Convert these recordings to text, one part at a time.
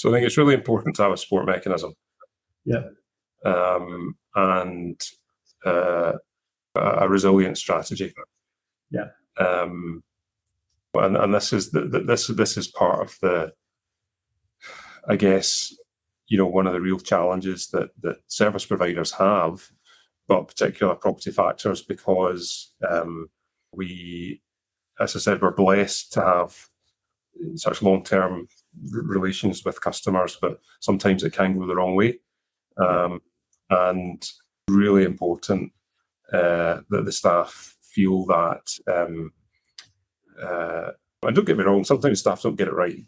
So I think it's really important to have a support mechanism. Yeah. And a resilient strategy. Yeah. And this is part of the, I guess, one of the real challenges that service providers have, but particular property factors, because we, as I said, we're blessed to have such long-term relations with customers, but sometimes it can go the wrong way. And really important that the staff feel that, and don't get me wrong, sometimes staff don't get it right,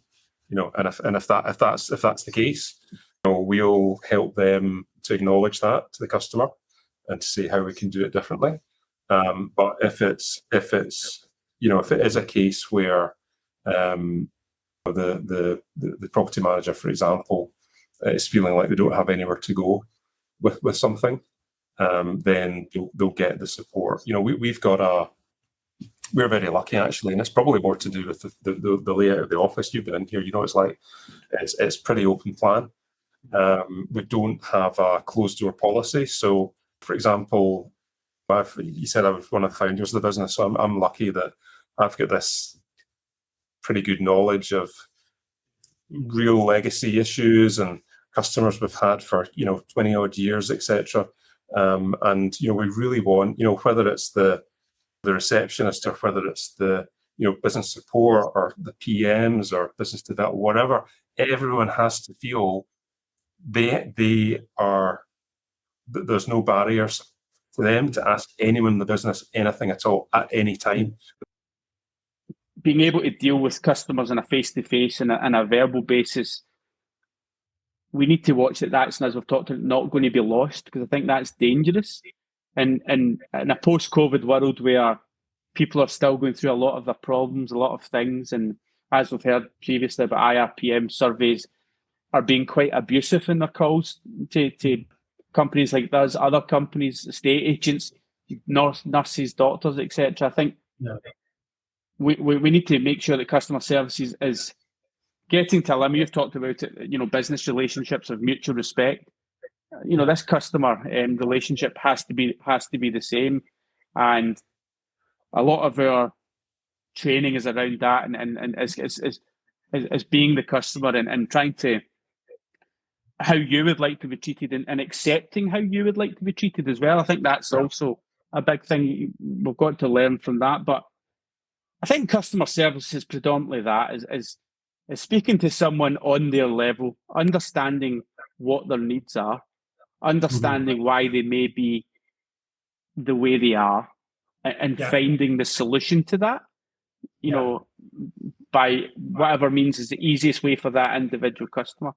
and if that's the case, we'll help them to acknowledge that to the customer and to see how we can do it differently. But if it is a case where the property manager, for example, is feeling like they don't have anywhere to go with something, then they'll get the support. We're very lucky, actually, and it's probably more to do with the layout of the office you've been in here. It's pretty open plan. We don't have a closed door policy. So, for example, you said I was one of the founders of the business, so I'm lucky that I've got this pretty good knowledge of real legacy issues and customers we've had for 20 odd years, etc. And we really want, whether it's the receptionist or whether it's the business support or the PMs or business development, whatever, everyone has to feel there's no barriers for them to ask anyone in the business anything at all at any time. Being able to deal with customers on a face-to-face and a verbal basis, we need to watch that that's, as we've talked about, not going to be lost, because I think that's dangerous. And in a post-COVID world where people are still going through a lot of their problems, a lot of things, and as we've heard previously about IRPM surveys are being quite abusive in their calls to companies like us, other companies, estate agents, nurses, doctors, etc. I think we need to make sure that customer services is getting to a limit. You've talked about it, business relationships of mutual respect. This customer relationship has to be the same, and a lot of our training is around that, and is being the customer and trying to how you would like to be treated and accepting how you would like to be treated as well. I think that's also a big thing we've got to learn from that. But I think customer service is predominantly that is speaking to someone on their level, understanding what their needs are, understanding why they may be the way they are, and finding the solution to that, by whatever means is the easiest way for that individual customer.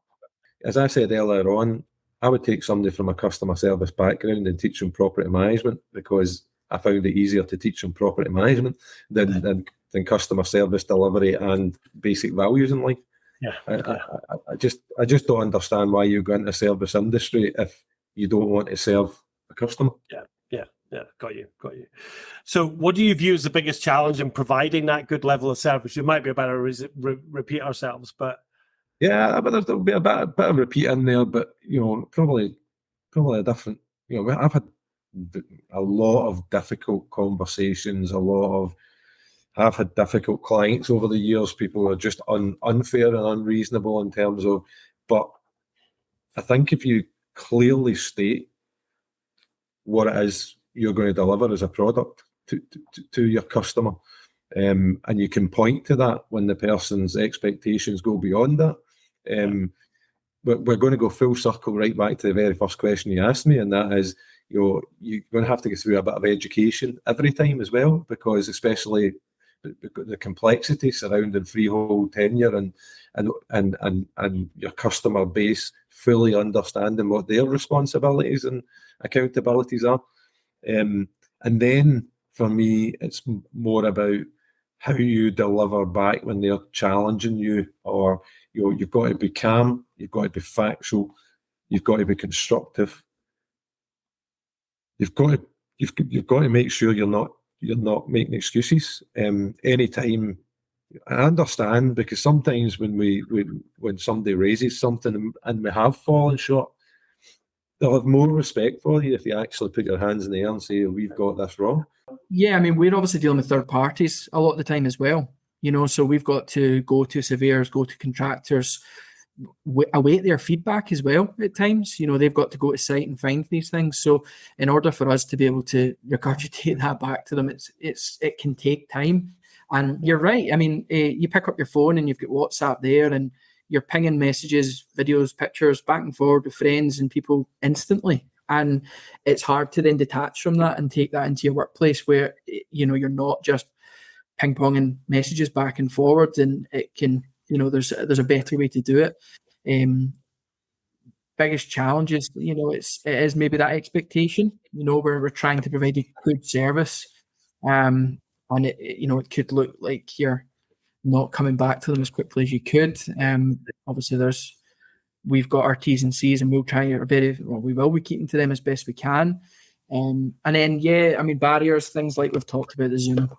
As I said earlier on, I would take somebody from a customer service background and teach them property management, because I found it easier to teach them property management than customer service delivery and basic values in life. I just don't understand why you go into the service industry if you don't want to serve a customer. Yeah, got you. So what do you view as the biggest challenge in providing that good level of service? We might be about to repeat ourselves, but... Yeah, but there'll be a bit of repeat in there, but, probably a different... I've had a lot of difficult conversations, I've had difficult clients over the years. People are just unfair and unreasonable in terms of... But I think if you clearly state what it is you're going to deliver as a product to your customer, and you can point to that when the person's expectations go beyond that. We're going to go full circle right back to the very first question you asked me, and that is, you're going to have to go through a bit of education every time as well, because especially the complexity surrounding freehold tenure and your customer base fully understanding what their responsibilities and accountabilities are. And then for me, it's more about how you deliver back when they're challenging you, or you've got to be calm, you've got to be factual, you've got to be constructive. You've got to make sure you're not making excuses. Anytime I understand, because sometimes when somebody raises something and we have fallen short, they'll have more respect for you if you actually put your hands in the air and say, we've got this wrong. Yeah, I mean, we're obviously dealing with third parties a lot of the time as well, so we've got to go to surveyors, go to contractors, await their feedback as well at times. They've got to go to site and find these things. So in order for us to be able to regurgitate that back to them, it can take time. And you're right. I mean, you pick up your phone and you've got WhatsApp there, and you're pinging messages, videos, pictures back and forward with friends and people instantly. And it's hard to then detach from that and take that into your workplace where, you're not just ping ponging messages back and forward, and it can, there's a better way to do it. Biggest challenge is, it is maybe that expectation, where we're trying to provide a good service. And it could look like you're not coming back to them as quickly as you could. Obviously we've got our T's and C's, and we'll try we will be keeping to them as best we can. And then, barriers, things like we've talked about the Zoom,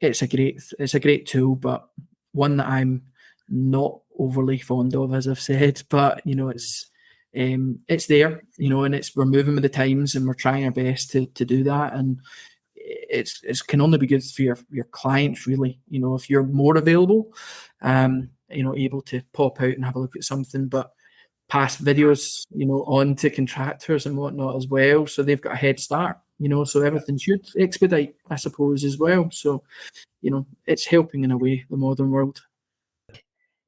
it's a great tool, but one that I'm not overly fond of, as I've said, but it's there, and we're moving with the times, and we're trying our best to do that. And it can only be good for your clients, really. If you're more available, able to pop out and have a look at something, but pass videos, on to contractors and whatnot as well. So they've got a head start, so everything should expedite, I suppose, as well. So, it's helping in a way, the modern world.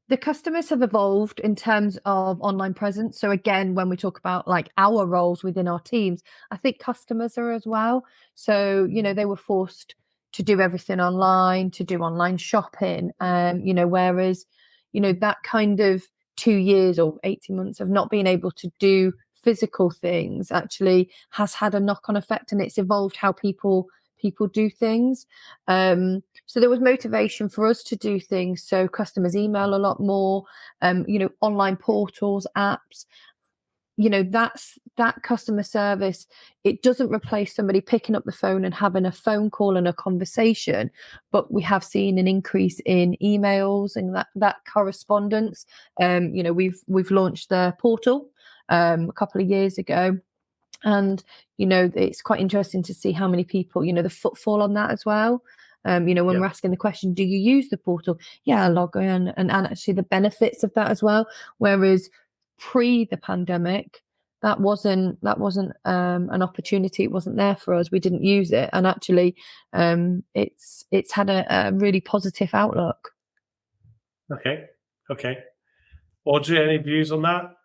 The customers have evolved in terms of online presence. So again, when we talk about like our roles within our teams, I think customers are as well. So, they were forced to do everything online, to do online shopping. Whereas, that kind of 2 years or 18 months of not being able to do physical things actually has had a knock-on effect, and it's evolved how people do things. So there was motivation for us to do things. So customers email a lot more, online portals, apps, that customer service. It doesn't replace somebody picking up the phone and having a phone call and a conversation, but we have seen an increase in emails and that correspondence. We've launched the portal a couple of years ago. And, it's quite interesting to see how many people, the footfall on that as well. When we're asking the question, do you use the portal? Yeah, I log in, and actually the benefits of that as well. Whereas pre the pandemic, that wasn't an opportunity. It wasn't there for us. We didn't use it. And actually, it's had a really positive outlook. Okay. Audrey, any views on that?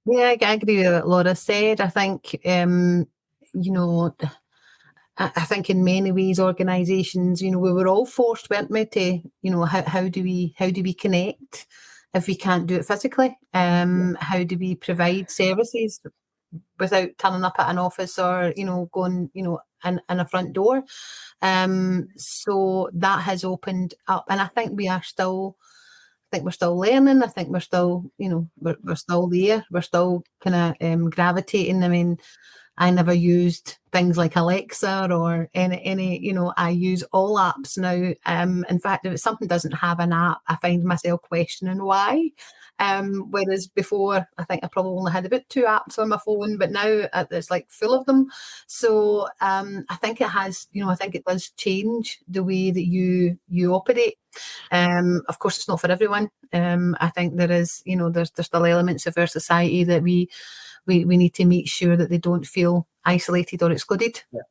Yeah, I agree with what Laura said. I think, I think in many ways organisations, we were all forced, weren't we, to, how do we connect if we can't do it physically? How do we provide services without turning up at an office or, going, in a front door? So that has opened up, and I think we're still learning. I think we're still, we're still there. We're still kind of gravitating. I mean, I never used things like Alexa or any, I use all apps now. In fact, if something doesn't have an app, I find myself questioning why. Whereas before, I think I probably only had about 2 apps on my phone, but now it's like full of them. So I think it has, I think it does change the way that you operate. Of course, it's not for everyone. I think there is, there's still elements of our society that we need to make sure that they don't feel isolated or excluded. Yeah.